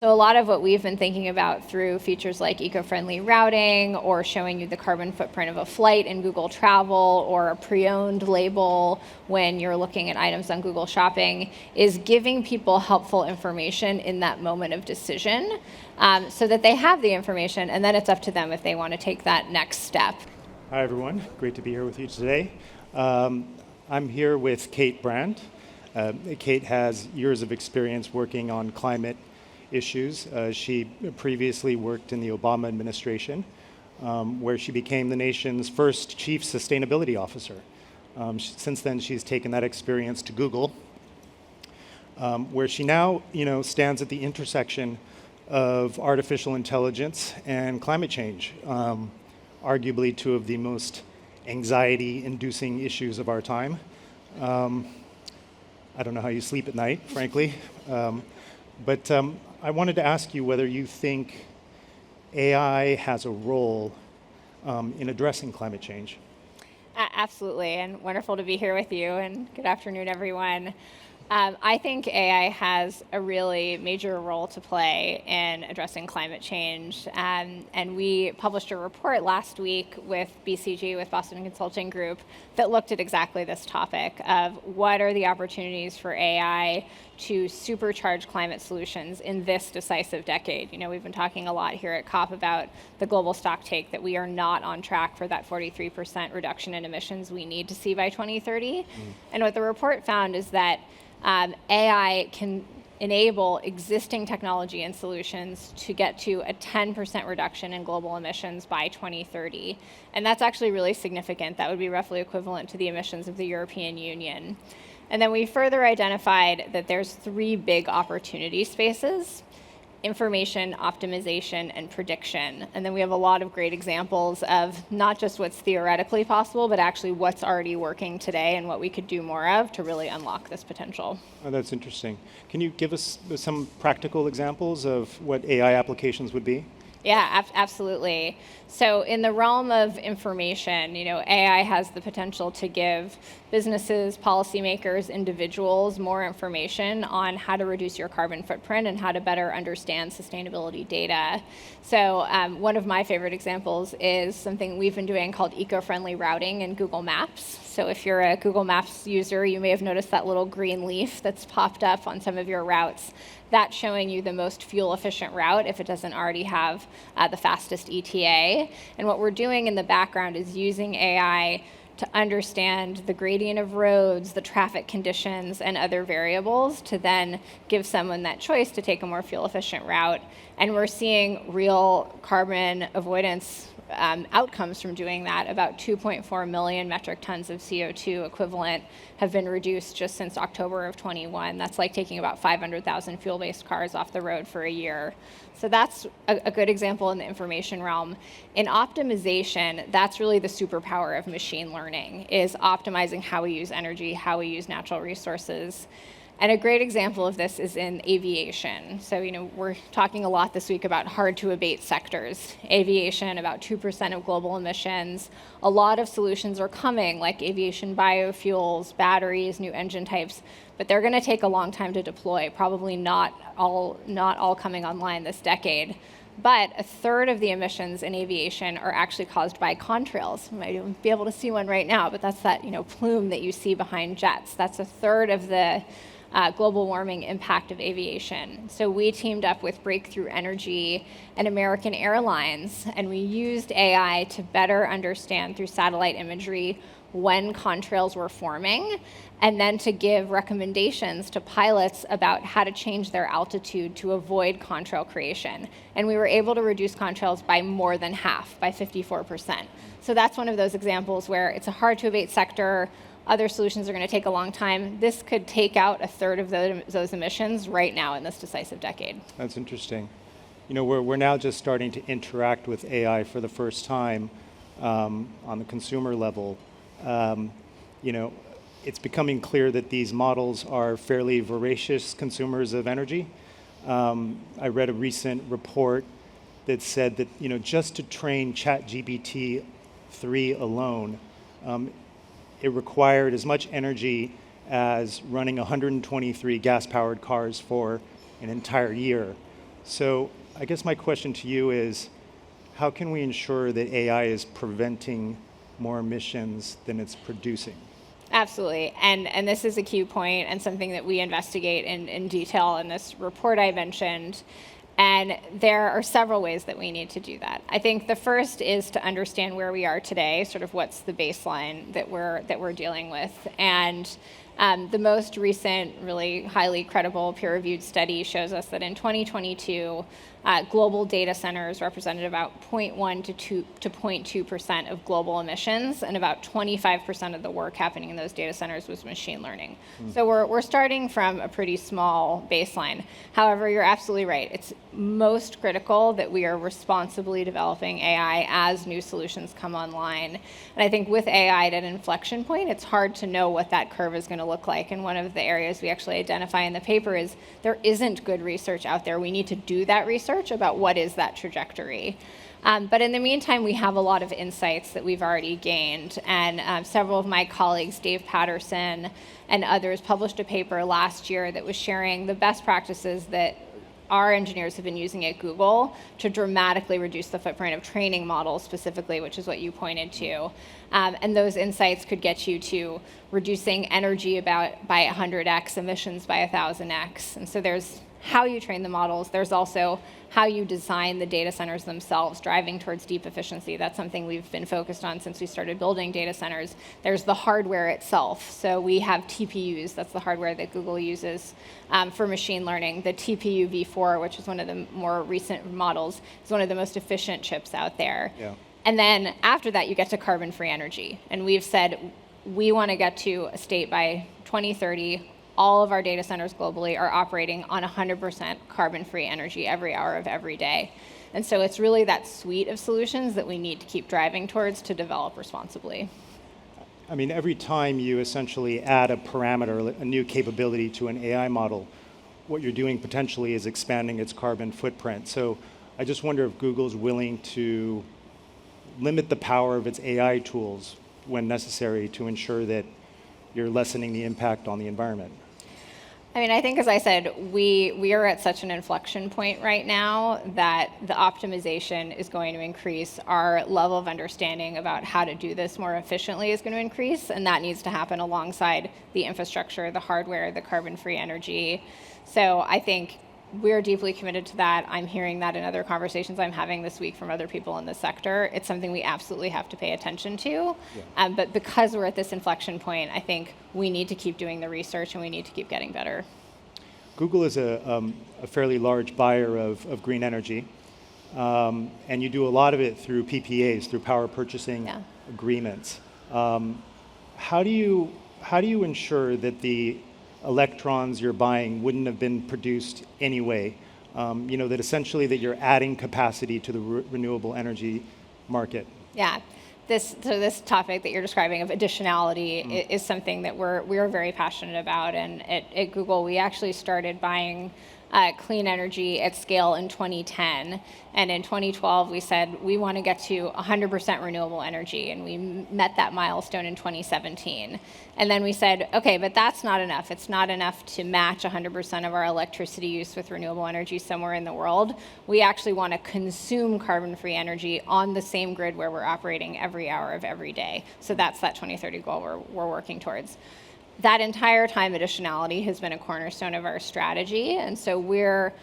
So a lot of what we've been thinking about through features like eco-friendly routing or showing you the carbon footprint of a flight in Google Travel or a pre-owned label when you're looking at items on Google Shopping is giving people helpful information in that moment of decision so that they have the information, and then it's up to them if they want to take that next step. Hi, everyone. Great to be here with you today. I'm here with Kate Brandt. Kate has years of experience working on climate issues. She previously worked in the Obama administration, where she became the nation's first chief sustainability officer. Since then, she's taken that experience to Google, where she now, stands at the intersection of artificial intelligence and climate change, arguably two of the most anxiety-inducing issues of our time. I don't know how you sleep at night, frankly, but I wanted to ask you whether you think AI has a role in addressing climate change. Absolutely, and wonderful to be here with you, and good afternoon, everyone. I think AI has a really major role to play in addressing climate change, and we published a report last week with BCG, with Boston Consulting Group, that looked at exactly this topic of what are the opportunities for AI to supercharge climate solutions in this decisive decade. We've been talking a lot here at COP about the global stock take, that we are not on track for that 43% reduction in emissions we need to see by 2030. And what the report found is that AI can enable existing technology and solutions to get to a 10% reduction in global emissions by 2030. And that's actually really significant. That would be roughly equivalent to the emissions of the European Union. And then we further identified that there's 3 big opportunity spaces: information, optimization, and prediction. And then we have a lot of great examples of not just what's theoretically possible, but actually what's already working today and what we could do more of to really unlock this potential. Oh, that's interesting. Can you give us some practical examples of what AI applications would be? Yeah, absolutely. So in the realm of information, AI has the potential to give businesses, policymakers, individuals more information on how to reduce your carbon footprint and how to better understand sustainability data. So one of my favorite examples is something we've been doing called eco-friendly routing in Google Maps. So if you're a Google Maps user, you may have noticed that little green leaf that's popped up on some of your routes. That's showing you the most fuel-efficient route if it doesn't already have the fastest ETA. And what we're doing in the background is using AI to understand the gradient of roads, the traffic conditions, and other variables to then give someone that choice to take a more fuel-efficient route. And we're seeing real carbon avoidance outcomes from doing that. About 2.4 million metric tons of CO2 equivalent have been reduced just since October of 21. That's like taking about 500,000 fuel-based cars off the road for a year. So that's a good example in the information realm. In optimization, that's really the superpower of machine learning, is optimizing how we use energy, how we use natural resources. And a great example of this is in aviation. So, we're talking a lot this week about hard-to-abate sectors. Aviation, about 2% of global emissions. A lot of solutions are coming, like aviation biofuels, batteries, new engine types, but they're going to take a long time to deploy, probably not all coming online this decade. But 1/3 of the emissions in aviation are actually caused by contrails. You might be able to see one right now, but that's that plume that you see behind jets. That's 1/3 of the global warming impact of aviation. So we teamed up with Breakthrough Energy and American Airlines, and we used AI to better understand through satellite imagery when contrails were forming, and then to give recommendations to pilots about how to change their altitude to avoid contrail creation. And we were able to reduce contrails by more than half, by 54%. So that's one of those examples where it's a hard-to-abate sector. Other solutions are going to take a long time. This could take out 1/3 of those emissions right now in this decisive decade. That's interesting. We're now just starting to interact with AI for the first time on the consumer level. It's becoming clear that these models are fairly voracious consumers of energy. I read a recent report that said that just to train ChatGPT 3 alone, it required as much energy as running 123 gas-powered cars for an entire year. So I guess my question to you is, how can we ensure that AI is preventing more emissions than it's producing? Absolutely. And this is a key point and something that we investigate in detail in this report I mentioned. And there are several ways that we need to do that. I think the first is to understand where we are today, sort of what's the baseline that we're dealing with. And the most recent, really highly credible, peer-reviewed study shows us that in 2022, global data centers represented about 0.1 to 0.2% of global emissions, and about 25% of the work happening in those data centers was machine learning. So we're starting from a pretty small baseline. However, you're absolutely right. It's most critical that we are responsibly developing AI as new solutions come online. And I think with AI at an inflection point, it's hard to know what that curve is going to look like. And one of the areas we actually identify in the paper is there isn't good research out there. We need to do that research about what is that trajectory. But in the meantime, we have a lot of insights that we've already gained. And several of my colleagues, Dave Patterson and others, published a paper last year that was sharing the best practices that our engineers have been using at Google to dramatically reduce the footprint of training models specifically, which is what you pointed to. And those insights could get you to reducing energy by 100x, emissions by 1,000x. And so there's how you train the models. There's also how you design the data centers themselves, driving towards deep efficiency. That's something we've been focused on since we started building data centers. There's the hardware itself. So we have TPUs. That's the hardware that Google uses for machine learning. The TPU v4, which is one of the more recent models, is one of the most efficient chips out there. Yeah. And then after that, you get to carbon-free energy. And we've said we want to get to a state by 2030, all of our data centers globally are operating on 100% carbon-free energy every hour of every day. And so it's really that suite of solutions that we need to keep driving towards to develop responsibly. I mean, every time you essentially add a parameter, a new capability to an AI model, what you're doing potentially is expanding its carbon footprint. So I just wonder if Google's willing to limit the power of its AI tools when necessary to ensure that you're lessening the impact on the environment. I mean, I think, as I said, we are at such an inflection point right now that the optimization is going to increase. Our level of understanding about how to do this more efficiently is going to increase, and that needs to happen alongside the infrastructure, the hardware, the carbon-free energy. So I think we're deeply committed to that. I'm hearing that in other conversations I'm having this week from other people in the sector. It's something we absolutely have to pay attention to. Yeah. But because we're at this inflection point, I think we need to keep doing the research and we need to keep getting better. Google is a fairly large buyer of green energy, and you do a lot of it through PPAs, through power purchasing agreements. How do you ensure that the electrons you're buying wouldn't have been produced anyway? That essentially that you're adding capacity to the renewable energy market. Yeah, this topic that you're describing of additionality is something that we're very passionate about. And at Google, we actually started buying clean energy at scale in 2010. And in 2012, we said we want to get to 100% renewable energy. And we met that milestone in 2017. And then we said, okay, but that's not enough. It's not enough to match 100% of our electricity use with renewable energy somewhere in the world. We actually want to consume carbon-free energy on the same grid where we're operating every hour of every day. So that's that 2030 goal we're working towards. That entire time, additionality has been a cornerstone of our strategy. And so we're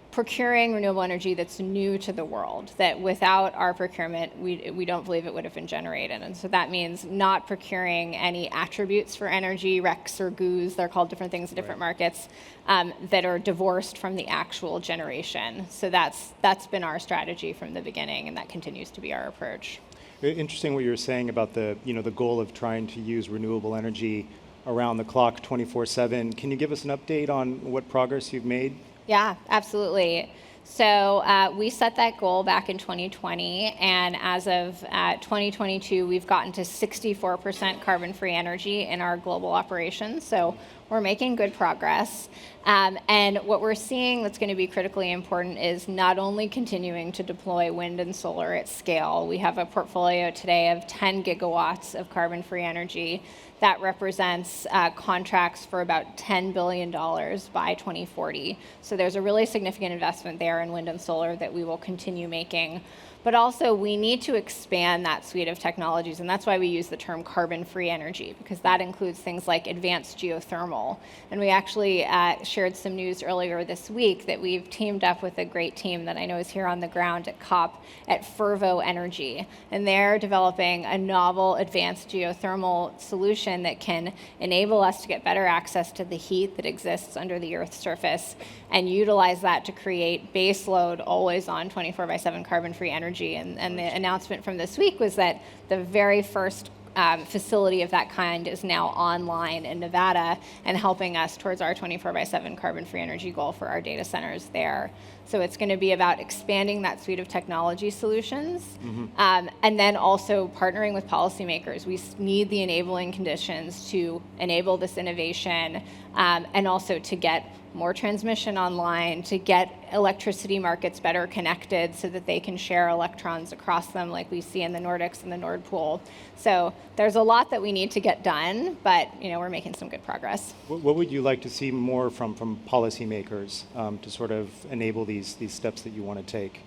procuring renewable energy that's new to the world, that without our procurement, we don't believe it would have been generated. And so that means not procuring any attributes for energy, RECs or GOOs, they're called different things in different markets, that are divorced from the actual generation. So that's been our strategy from the beginning, and that continues to be our approach. Interesting what you were saying about the goal of trying to use renewable energy around the clock 24/7. Can you give us an update on what progress you've made? Yeah, absolutely. So we set that goal back in 2020, and as of 2022, we've gotten to 64% carbon-free energy in our global operations. So we're making good progress. And what we're seeing that's going to be critically important is not only continuing to deploy wind and solar at scale. We have a portfolio today of 10 gigawatts of carbon-free energy that represents contracts for about $10 billion by 2040. So there's a really significant investment there in wind and solar that we will continue making. But also, we need to expand that suite of technologies, and that's why we use the term carbon-free energy, because that includes things like advanced geothermal. And we actually shared some news earlier this week that we've teamed up with a great team that I know is here on the ground at COP at Fervo Energy. And they're developing a novel advanced geothermal solution that can enable us to get better access to the heat that exists under the Earth's surface and utilize that to create baseload, always-on, 24/7 carbon-free energy. And the announcement from this week was that the very first facility of that kind is now online in Nevada and helping us towards our 24/7 carbon-free energy goal for our data centers there. So it's going to be about expanding that suite of technology solutions, and then also partnering with policymakers. We need the enabling conditions to enable this innovation, and also to get more transmission online, to get electricity markets better connected so that they can share electrons across them like we see in the Nordics and the Nord Pool. So there's a lot that we need to get done, but we're making some good progress. What would you like to see more from policymakers to sort of enable these steps that you want to take?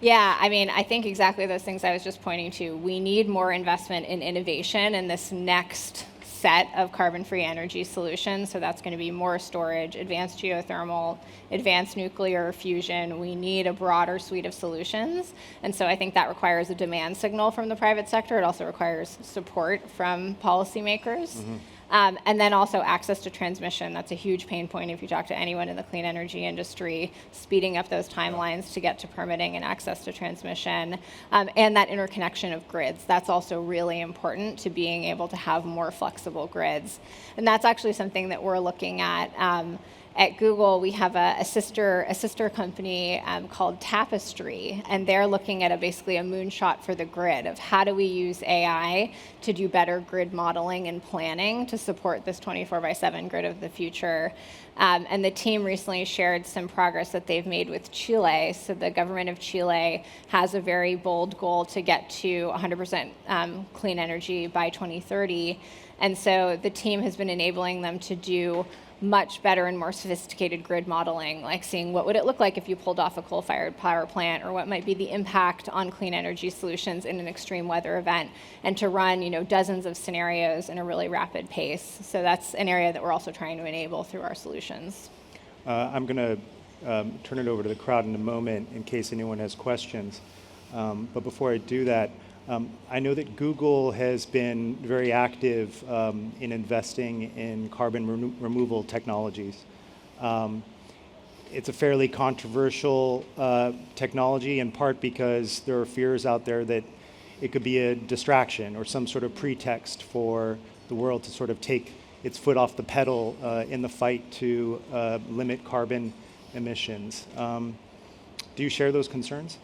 Yeah, I think exactly those things I was just pointing to. We need more investment in innovation in this next set of carbon-free energy solutions. So that's going to be more storage, advanced geothermal, advanced nuclear fusion. We need a broader suite of solutions. And so I think that requires a demand signal from the private sector. It also requires support from policymakers. And then also access to transmission. That's a huge pain point if you talk to anyone in the clean energy industry, speeding up those timelines to get to permitting and access to transmission. And that interconnection of grids. That's also really important to being able to have more flexible grids. And that's actually something that we're looking at. At Google, we have a sister company called Tapestry, and they're looking at basically a moonshot for the grid of how do we use AI to do better grid modeling and planning to support this 24/7 grid of the future. And the team recently shared some progress that they've made with Chile. So the government of Chile has a very bold goal to get to 100% clean energy by 2030. And so the team has been enabling them to do much better and more sophisticated grid modeling, like seeing what would it look like if you pulled off a coal-fired power plant, or what might be the impact on clean energy solutions in an extreme weather event, and to run dozens of scenarios in a really rapid pace. So that's an area that we're also trying to enable through our solutions. I'm going to turn it over to the crowd in a moment in case anyone has questions. But before I do that, I know that Google has been very active in investing in carbon removal technologies. It's a fairly controversial technology, in part because there are fears out there that it could be a distraction or some sort of pretext for the world to sort of take its foot off the pedal in the fight to limit carbon emissions. Do you share those concerns?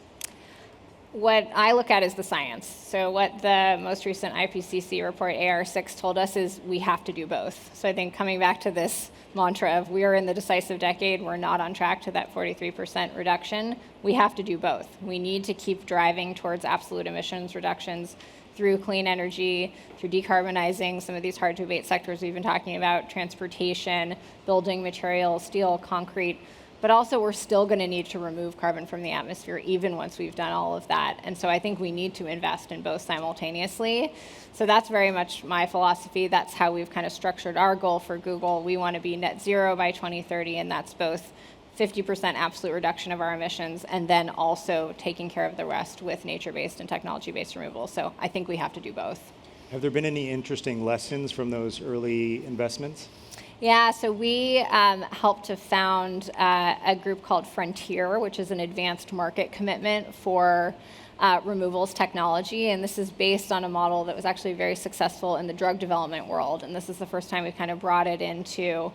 What I look at is the science. So what the most recent IPCC report, AR6, told us is we have to do both. So I think coming back to this mantra of we are in the decisive decade, we're not on track to that 43% reduction, we have to do both. We need to keep driving towards absolute emissions reductions through clean energy, through decarbonizing some of these hard-to-abate sectors we've been talking about, transportation, building materials, steel, concrete. But also, we're still going to need to remove carbon from the atmosphere even once we've done all of that. And so I think we need to invest in both simultaneously. So that's very much my philosophy. That's how we've kind of structured our goal for Google. We want to be net zero by 2030, and that's both 50% absolute reduction of our emissions and then also taking care of the rest with nature-based and technology-based removal. So I think we have to do both. Have there been any interesting lessons from those early investments? Yeah, so we helped to found a group called Frontier, which is an advanced market commitment for removals technology. And this is based on a model that was actually very successful in the drug development world. And this is the first time we've kind of brought it into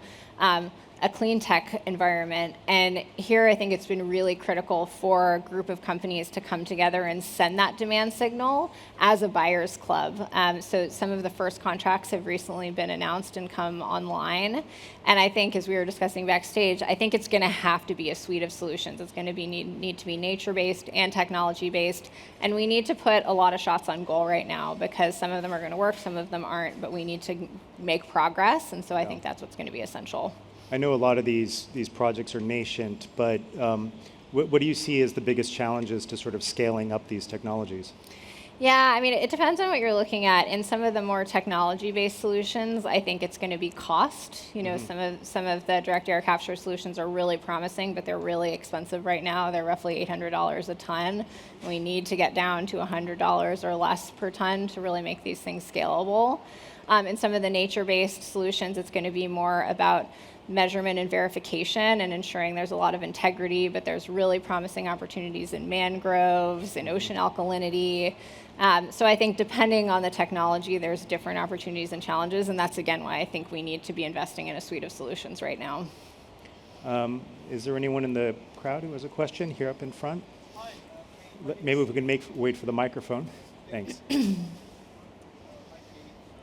a clean tech environment. And here I think it's been really critical for a group of companies to come together and send that demand signal as a buyer's club. So some of the first contracts have recently been announced and come online. And I think, as we were discussing backstage, I think it's going to have to be a suite of solutions. It's going to be need to be nature-based and technology-based. And we need to put a lot of shots on goal right now, because some of them are going to work, some of them aren't, but we need to make progress. And so I think that's what's going to be essential. I know a lot of these projects are nascent, but what do you see as the biggest challenges to sort of scaling up these technologies? Yeah, I mean, it depends on what you're looking at. In some of the more technology-based solutions, I think it's going to be cost. You know, some of the direct air capture solutions are really promising, but they're really expensive right now. They're roughly $800 a ton. We need to get down to $100 or less per ton to really make these things scalable. In some of the nature-based solutions, it's going to be more about measurement and verification and ensuring there's a lot of integrity, but there's really promising opportunities in mangroves, in ocean alkalinity. So I think depending on the technology, there's different opportunities and challenges, and that's again why I think we need to be investing in a suite of solutions right now. Is there anyone in the crowd who has a question here up in front? Maybe we can wait for the microphone. Thanks.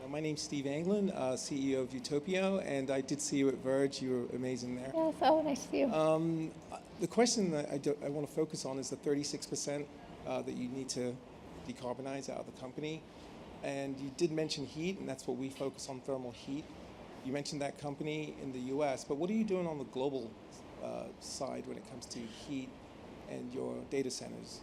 My name's Steve Anglin, CEO of Utopia, and I did see you at Verge. You were amazing there. Yes, oh, nice to see you. The question that I want to focus on is the 36% that you need to decarbonize out of the company. And you did mention heat, and that's what we focus on, thermal heat. You mentioned that company in the US, but what are you doing on the global side when it comes to heat and your data centers?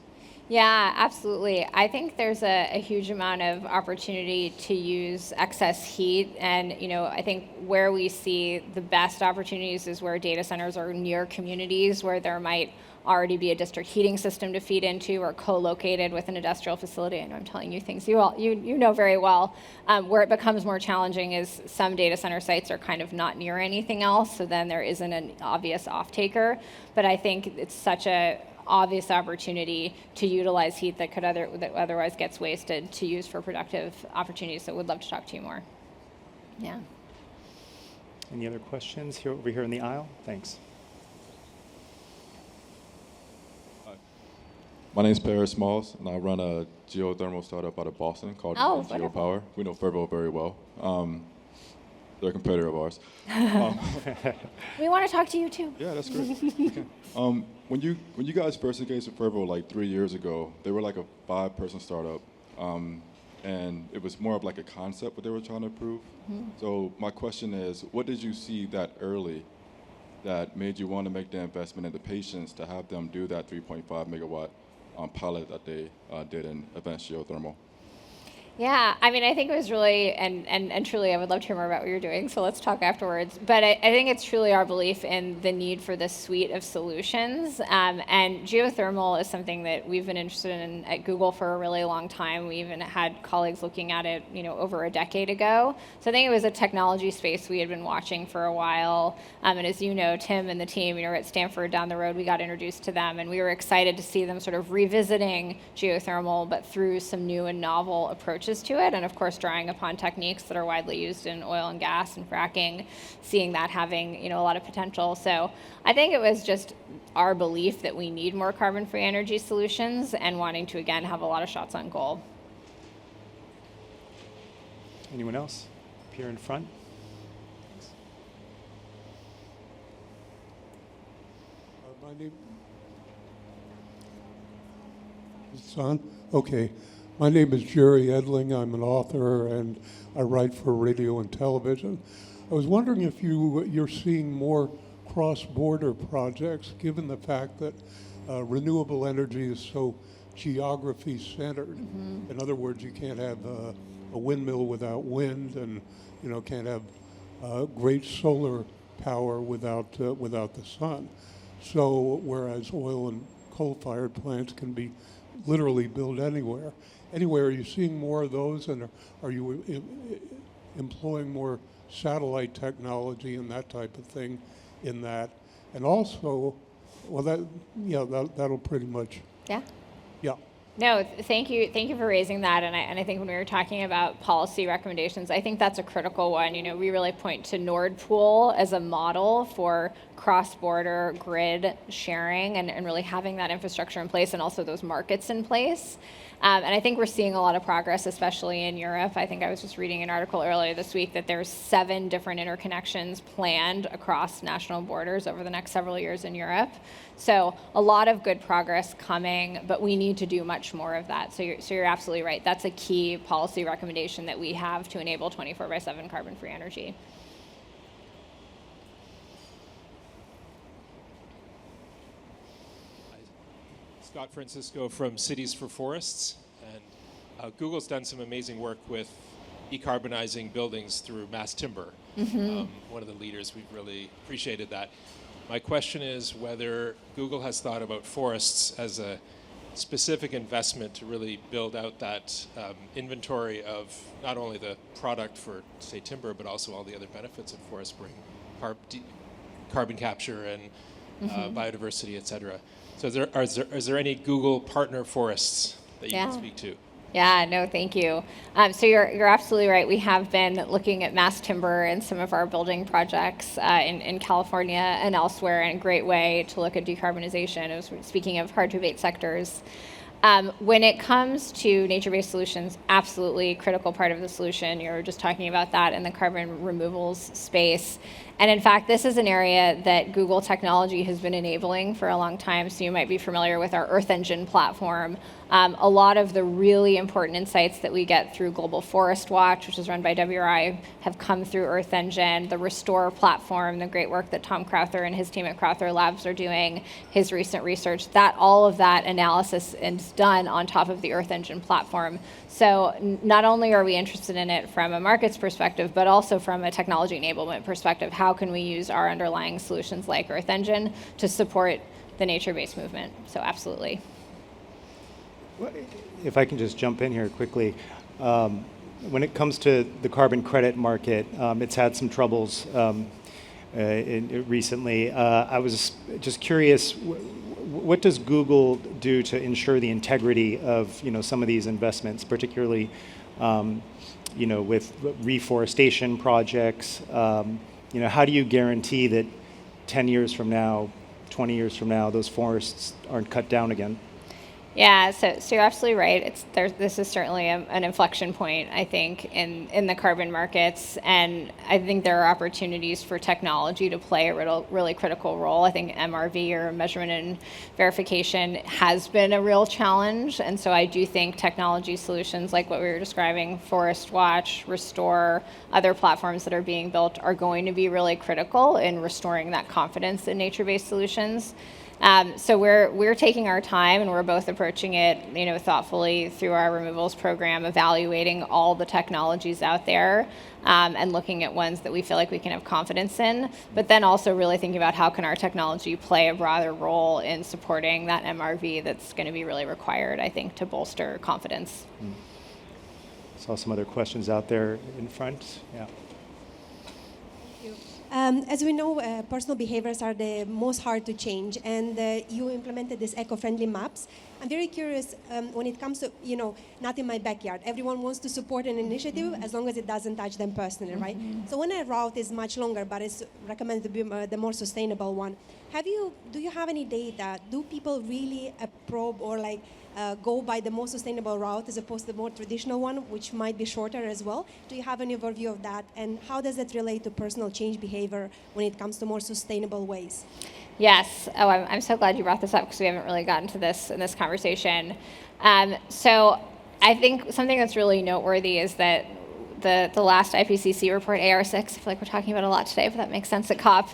Yeah, absolutely. I think there's a huge amount of opportunity to use excess heat. And, you know, I think where we see the best opportunities is where data centers are near communities where there might already be a district heating system to feed into, or co-located with an industrial facility. I know I'm telling you things you know very well. Where it becomes more challenging is some data center sites are kind of not near anything else, so then there isn't an obvious off-taker. But I think it's such a obvious opportunity to utilize heat that otherwise gets wasted to use for productive opportunities. So would love to talk to you more. Yeah. Any other questions over here in the aisle? Thanks. Hi. My name is Paris Smalls, and I run a geothermal startup out of Boston called GeoPower. We know Fervo very well. They're a competitor of ours. We want to talk to you too. Yeah, that's great. Okay. When you guys first engaged with Fervo like 3 years ago, they were like a 5-person startup, and it was more of like a concept what they were trying to prove. So my question is, what did you see that early that made you want to make the investment and the patience to have them do that 3.5 megawatt pilot that they did in advanced geothermal? Yeah, I mean, I think it was really, and truly, I would love to hear more about what you're doing, so let's talk afterwards. But I think it's truly our belief in the need for this suite of solutions. And geothermal is something that we've been interested in at Google for a really long time. We even had colleagues looking at it, you know, over a decade ago. So I think it was a technology space we had been watching for a while. And as you know, Tim and the team, you know, at Stanford down the road, we got introduced to them, and we were excited to see them sort of revisiting geothermal, but through some new and novel approaches to it, and of course drawing upon techniques that are widely used in oil and gas and fracking, seeing that having, you know, a lot of potential. So I think it was just our belief that we need more carbon-free energy solutions and wanting to again have a lot of shots on goal. Anyone else? Up here in front. My name is on. Okay. My name is Jerry Edling. I'm an author and I write for radio and television. I was wondering if you're seeing more cross-border projects, given the fact that renewable energy is so geography-centered. In other words, you can't have a windmill without wind, and you know can't have great solar power without the sun. So whereas oil and coal-fired plants can be literally built anywhere. Are you seeing more of those, and are you employing more satellite technology and that type of thing in that? And also, well, that'll pretty much. Yeah. Yeah. No, thank you for raising that. And I think when we were talking about policy recommendations, I think that's a critical one. You know, we really point to Nord Pool as a model for cross-border grid sharing and really having that infrastructure in place and also those markets in place. And I think we're seeing a lot of progress, especially in Europe. I think I was just reading an article earlier this week that there's 7 different interconnections planned across national borders over the next several years in Europe. So a lot of good progress coming, but we need to do much more of that. So you're absolutely right. That's a key policy recommendation that we have to enable 24/7 carbon-free energy. Scott Francisco from Cities for Forests, and Google's done some amazing work with decarbonizing buildings through mass timber. One of the leaders, we've really appreciated that. My question is whether Google has thought about forests as a specific investment to really build out that inventory of not only the product for, say, timber, but also all the other benefits that forests bring, carbon capture and biodiversity, et cetera. So is there any Google partner forests that you can speak to? Yeah, no, thank you. So you're absolutely right. We have been looking at mass timber in some of our building projects in California and elsewhere, and a great way to look at decarbonization. Speaking of hard to abate sectors, when it comes to nature-based solutions, absolutely critical part of the solution. You were just talking about that in the carbon removals space. And in fact, this is an area that Google technology has been enabling for a long time. So you might be familiar with our Earth Engine platform. A lot of the really important insights that we get through Global Forest Watch, which is run by WRI, have come through Earth Engine. The Restore platform, the great work that Tom Crowther and his team at Crowther Labs are doing, his recent research, all of that analysis is done on top of the Earth Engine platform. So not only are we interested in it from a markets perspective, but also from a technology enablement perspective. How can we use our underlying solutions like Earth Engine to support the nature-based movement? So absolutely. If I can just jump in here quickly. When it comes to the carbon credit market, it's had some troubles recently. I was just curious, what does Google do to ensure the integrity of some of these investments, particularly with reforestation projects? How do you guarantee that 10 years from now, 20 years from now, those forests aren't cut down again? Yeah, so you're absolutely right. This is certainly an inflection point, I think, in the carbon markets, and I think there are opportunities for technology to play a really critical role. I think MRV, or measurement and verification, has been a real challenge, and so I do think technology solutions like what we were describing, Forest Watch, Restore, other platforms that are being built are going to be really critical in restoring that confidence in nature-based solutions. So we're taking our time, and we're both approaching it, thoughtfully through our removals program, evaluating all the technologies out there, and looking at ones that we feel like we can have confidence in. But then also really thinking about how can our technology play a broader role in supporting that MRV that's going to be really required, I think, to bolster confidence. Saw some other questions out there in front. Yeah. As we know, personal behaviors are the most hard to change, and you implemented these eco-friendly maps. I'm very curious when it comes to, not in my backyard. Everyone wants to support an initiative as long as it doesn't touch them personally, right? So when a route is much longer, but it's recommended to be the more sustainable one, do you have any data? Do people really probe or go by the most sustainable route as opposed to the more traditional one, which might be shorter as well? Do you have any overview of that? And how does it relate to personal change behavior when it comes to more sustainable ways? Yes. Oh, I'm so glad you brought this up because we haven't really gotten to this in this conversation. So I think something that's really noteworthy is that the last IPCC report, AR6, I feel like we're talking about a lot today, but that makes sense at COP,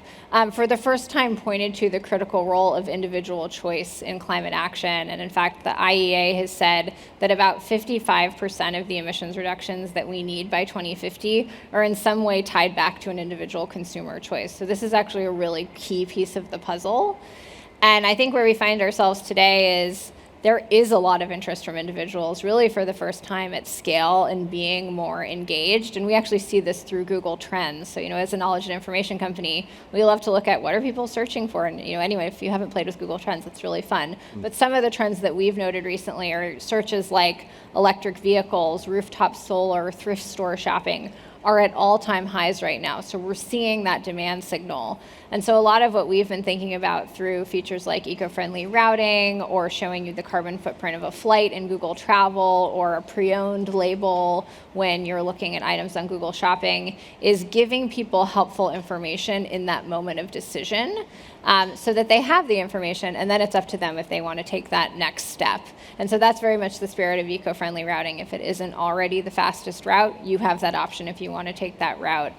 for the first time pointed to the critical role of individual choice in climate action. And in fact, the IEA has said that about 55% of the emissions reductions that we need by 2050 are in some way tied back to an individual consumer choice. So this is actually a really key piece of the puzzle. And I think where we find ourselves today is there is a lot of interest from individuals, really for the first time at scale, in being more engaged. And we actually see this through Google Trends. So, as a knowledge and information company, we love to look at what are people searching for. And, anyway, if you haven't played with Google Trends, it's really fun. But some of the trends that we've noted recently are searches like electric vehicles, rooftop solar, thrift store shopping, are at all-time highs right now. So we're seeing that demand signal. And so a lot of what we've been thinking about through features like eco-friendly routing, or showing you the carbon footprint of a flight in Google Travel, or a pre-owned label when you're looking at items on Google Shopping, is giving people helpful information in that moment of decision, so that they have the information, and then it's up to them if they want to take that next step. And so that's very much the spirit of eco-friendly routing. If it isn't already the fastest route, you have that option if you want to take that route.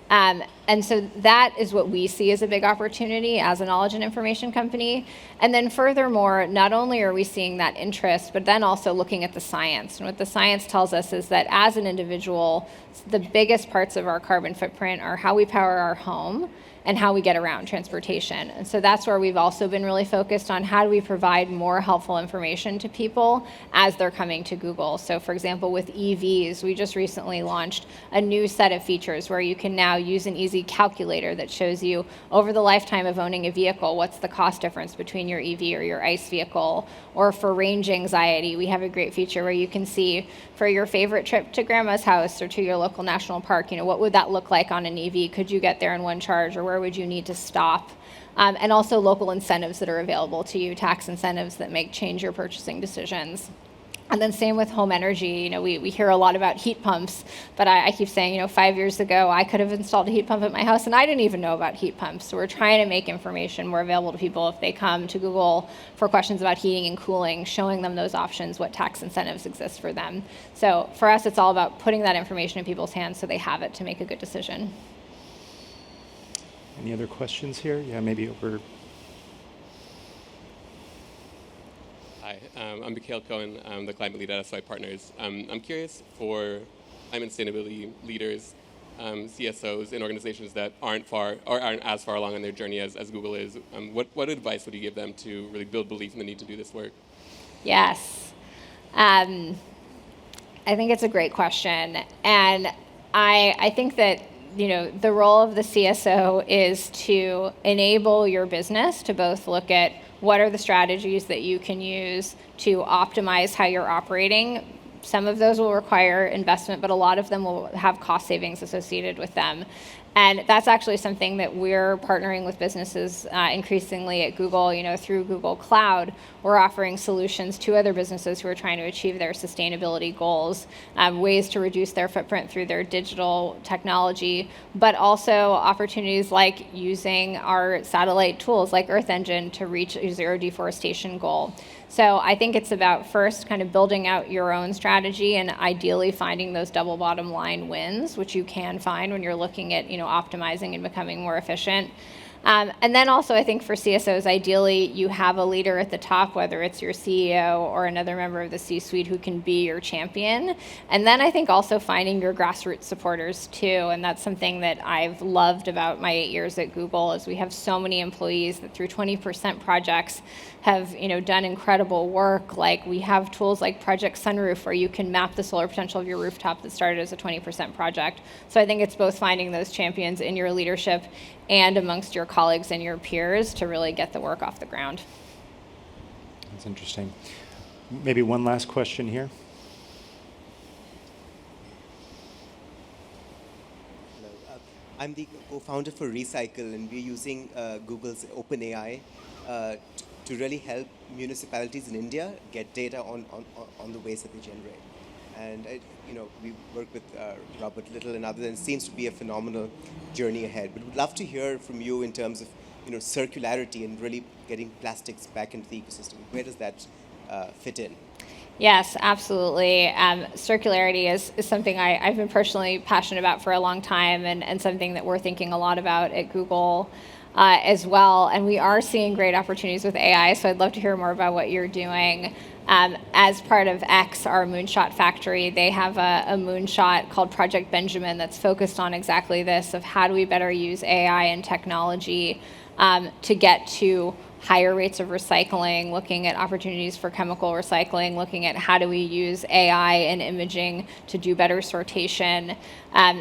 And so that is what we see as a big opportunity as a knowledge and information company. And then furthermore, not only are we seeing that interest, but then also looking at the science. And what the science tells us is that as an individual, the biggest parts of our carbon footprint are how we power our home and how we get around transportation. And so that's where we've also been really focused on how do we provide more helpful information to people as they're coming to Google. So for example, with EVs, we just recently launched a new set of features where you can now use an easy calculator that shows you over the lifetime of owning a vehicle, what's the cost difference between your EV or your ICE vehicle. Or for range anxiety, we have a great feature where you can see for your favorite trip to grandma's house or to your local national park, what would that look like on an EV? Could you get there in one charge, or where would you need to stop? And also local incentives that are available to you, tax incentives that change your purchasing decisions. And then same with home energy. We hear a lot about heat pumps, but I keep saying, 5 years ago, I could have installed a heat pump at my house, and I didn't even know about heat pumps. So we're trying to make information more available to people if they come to Google for questions about heating and cooling, showing them those options, what tax incentives exist for them. So for us, it's all about putting that information in people's hands so they have it to make a good decision. Any other questions here? Yeah, maybe over. Hi, I'm Mikhail Cohen. I'm the climate lead at SY Partners. I'm curious for climate sustainability leaders, CSOs in organizations that aren't as far along on their journey as Google is. What advice would you give them to really build belief in the need to do this work? Yes. I think it's a great question. And I think that the role of the CSO is to enable your business to both look at what are the strategies that you can use to optimize how you're operating. Some of those will require investment, but a lot of them will have cost savings associated with them. And that's actually something that we're partnering with businesses increasingly at Google, through Google Cloud. We're offering solutions to other businesses who are trying to achieve their sustainability goals, ways to reduce their footprint through their digital technology, but also opportunities like using our satellite tools like Earth Engine to reach a zero deforestation goal. So I think it's about first kind of building out your own strategy and ideally finding those double bottom line wins, which you can find when you're looking at optimizing and becoming more efficient. And then also I think for CSOs, ideally you have a leader at the top, whether it's your CEO or another member of the C-suite who can be your champion. And then I think also finding your grassroots supporters too. And that's something that I've loved about my 8 years at Google is we have so many employees that through 20% projects have done incredible work. Like we have tools like Project Sunroof where you can map the solar potential of your rooftop that started as a 20% project. So I think it's both finding those champions in your leadership and amongst your colleagues and your peers to really get the work off the ground. That's interesting. Maybe one last question here. Hello. I'm the co-founder for Recycle, and we're using Google's OpenAI to really help municipalities in India get data on the waste that they generate. And we work with Robert Little and others, and it seems to be a phenomenal journey ahead. But we'd love to hear from you in terms of circularity and really getting plastics back into the ecosystem. Where does that fit in? Yes, absolutely. Circularity is something I've been personally passionate about for a long time, and something that we're thinking a lot about at Google as well. And we are seeing great opportunities with AI, so I'd love to hear more about what you're doing. As part of X, our moonshot factory, they have a moonshot called Project Benjamin that's focused on exactly this, of how do we better use AI and technology to get to higher rates of recycling, looking at opportunities for chemical recycling, looking at how do we use AI and imaging to do better sortation.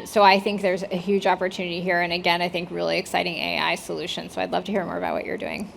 So I think there's a huge opportunity here, and again, I think really exciting AI solutions. So I'd love to hear more about what you're doing.